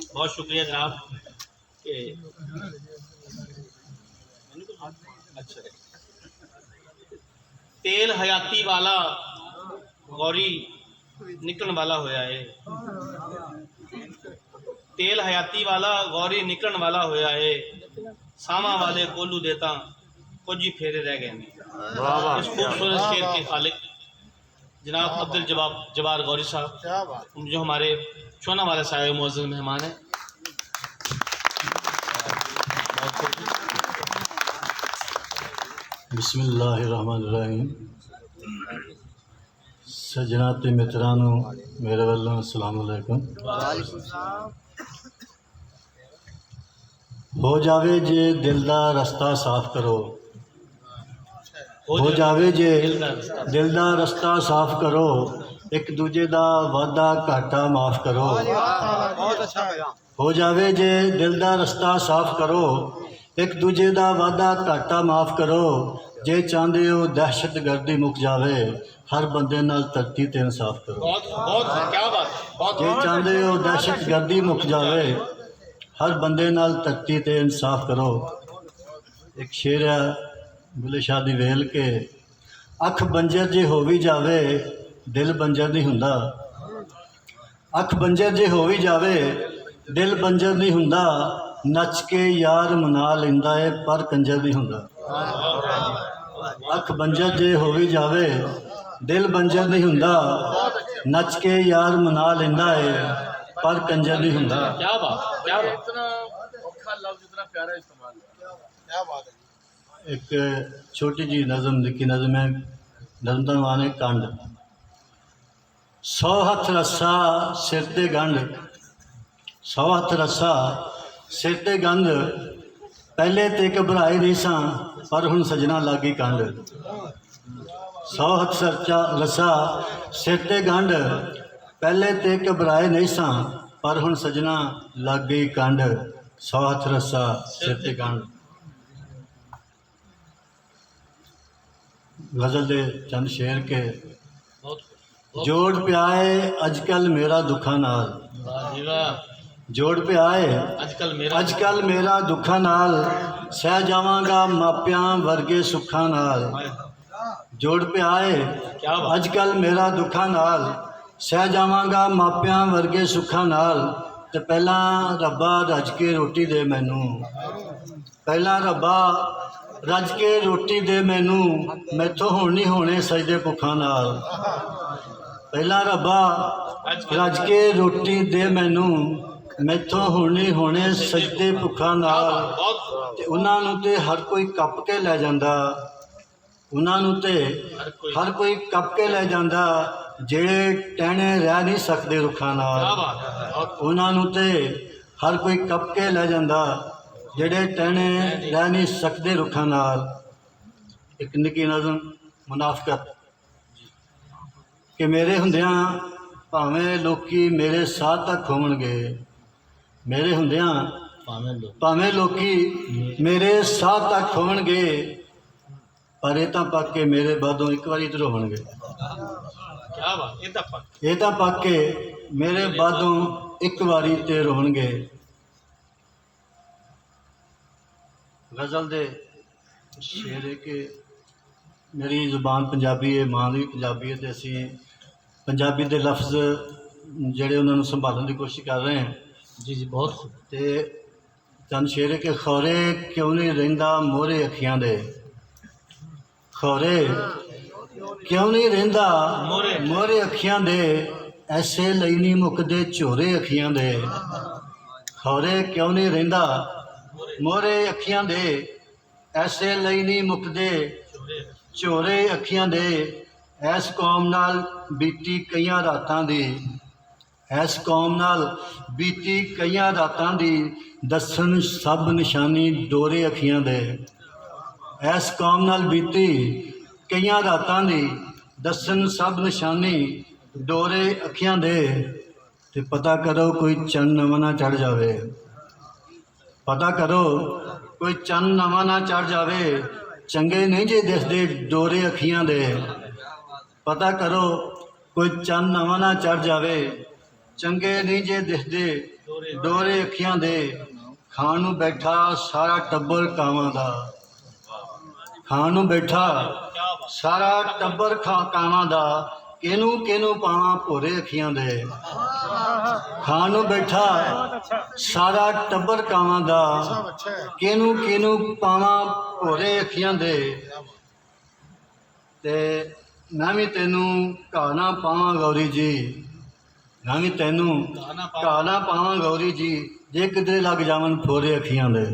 बहुत शुक्रिया जनाब के अच्छा तेल हयाती वाला गौरी निकलन वाला होया है। तेल हयाती वाला गौरी निकलन वाला होया है। सामा वाले कोलू देता कुछ ही फेरे रह गए। इस खूबसूरत शेर के खालिक जनाब अब्दुल जब्बार गौरी साहब जो हमारे चौना वाले साहिब मुअज़्ज़ज़ मेहमान हैं। बिस्मिल्लाहिर्रहमानिर्रहीम। सजना ते मित्रानो मेरे वालों अस्सलाम वालेकुम। हो जावे जे दिल दा रस्ता साफ करो, हो जावे जे दिल दा रस्ता साफ करो, एक दूजे दा वादा घाटा माफ़ करो। हो जावे जे दिल दा रस्ता साफ करो, एक दूजे दा वादा घाटा माफ़ करो। जे चाहते हो दहशत गर्दी मुक जावे, हर बंदे नाल धरती ते इंसाफ करो। जे चाहते हो दहशत गर्दी मुक जावे, हर बंदे नाल धरती ते इंसाफ करो। एक शेर है बुले शाह दी वेल के, अख बंजर जे हो भी जावे दिल बंजर नहीं हुंदा। अख बंजर जे हो भी जावे दिल बंजर नहीं हुंदा। नच के यार मना लेंदा है पर कंजर नहीं हुंदा। अख बंजर जे हो भी जावे दिल बंजर नहीं हुंदा। नच के यार मना लेंदा है पर कंजर नहीं हुंदा। क्या बात, क्या बात। इतना औखा लफ्ज इतना प्यारा इस्तेमाल किया। क्या बात है। एक छोटी जी नज़म लिखी, नज़म है नज़म का नाम है कंड। 100 हथ रस्सा सिर ते गंढ, 100 हथ रस्सा सिर ते गंढ। पहले ते घबराए नहीं सा पर हुण सजना लागी कंड। 100 हथ रस्सा सिर ते गंढ, पहले ते घबराए नहीं सा पर हुण सजना लग गई कंड। 100 हथ रस्सा सिर ते गंढ। गज़ल दे चंद शेर के जोड़ प्याए अजकल मेरा दुखा नाल। जोड़ प्याए अजकल मेरा दुखा नाल, सह जावांगा मापियां वर्गे सुखा नाल। जोड़ प्याए अजकल मेरा दुखा नाल, सह जावांगा मापियां वर्गे सुखा नाल। ते पहला रब्बा रज के रोटी दे मैनू, पहला रब्बा रज के रोटी दे मैनू, मैथों हुण नहीं होने सजदे भुखा नाल। पहला रब्बा रज के रोटी दे मैनू, मैथों हुण नहीं होने सजदे भुखा नाल। ते उन्हां नूं ते हर कोई कप के लै जांदा, उन्हां नूं ते हर कोई कप के लै जांदा, जेड़े टहने रह नहीं सकदे रुखा नाल। उन्हां नूं ते हर कोई कप के लै जांदा, जेड़े टहने रह नहीं सकदे रुखा नाल। एक निकी नज़म मुनाफकत कि मेरे हुंदियां भावें लोकी मेरे साथ तक होवणगे, मेरे हुंदियां भावें लोकी मेरे साथ तक होवणगे, पर ये तां पक के मेरे बादों एक बारी इधर होवणगे। क्या बात, ये तां पक के मेरे बादों एक बारी ते रोवणगे। गज़ल दे शेर है कि मेरी जुबान पंजाबी है, मां भी पंजाबी है, तो असी पंजाबी के लफ्ज़ जोड़े उन्होंने संभालने की कोशिश कर रहे हैं। जी जी बहुत खूब। तो चंद शेर है कि खौरे क्यों नहीं रहिंदा मोहरे अखियां दे, खौरे क्यों नहीं रहिंदा मोहरे अखियां दे, ऐसे लई नहीं मुकदे झोरे अखियां दे। खौरे क्यों नहीं रहिंदा मोहरे अखियां दे, ऐसे लई नहीं मुकदे झोरे अखियां दे। ऐस कौम नाल बीती कईयां रातां दी, ऐस कौम नाल बीती कईयां रातां दी, दसन सब निशानी डोरे अखियां दे। ऐस कौम नाल बीती कईयां रातां दी, दसन सब निशानी डोरे अखियां दे। ते पता करो कोई चंद नवां ना चढ़ जावे, पता करो कोई चंद नवां ना चढ़ जावे, चंगे नहीं जे दिसदे डोरे अखियां दे। पता करो कोई चंद नवां ना चढ़ जावे, ਚੰਗੇ ਨਹੀਂ ਜੇ ਦਿਖਦੇ ਡੋਰੇ ਅੱਖੀਆਂ ਦੇ ਖਾਣ ਨੂੰ ਬੈਠਾ ਸਾਰਾ ਟੱਬਰ ਕਾਵਾਂ ਦਾ ਖਾਣ ਨੂੰ ਬੈਠਾ ਸਾਰਾ ਟੱਬਰ ਕਾਵਾਂ ਦਾ ਕਿਹਨੂੰ ਕਿਹਨੂੰ ਪਾਵਾਂ ਭੋਰੇ ਅੱਖੀਆਂ ਦੇ ਖਾਣ ਨੂੰ ਬੈਠਾ ਸਾਰਾ ਟੱਬਰ ਕਾਵਾਂ ਦਾ ਕਿਹਨੂੰ ਕਿਹਨੂੰ ਪਾਵਾਂ ਭੋਰੇ ਅੱਖੀਆਂ ਦੇ ਤੇ ਮੈਂ ਵੀ ਤੈਨੂੰ ਘਾਹ ਨਾ ਪਾਵਾਂ ਗੌਰੀ ਜੀ ਮੈਂ ਵੀ ਤੈਨੂੰ ਘਾਹ ਨਾ ਪਾਵਾਂ ਗੌਰੀ ਜੀ ਜੇ ਕਿਤੇ ਲੱਗ ਜਾਵਣ ਭੋਰੇ ਅੱਖੀਆਂ ਦੇ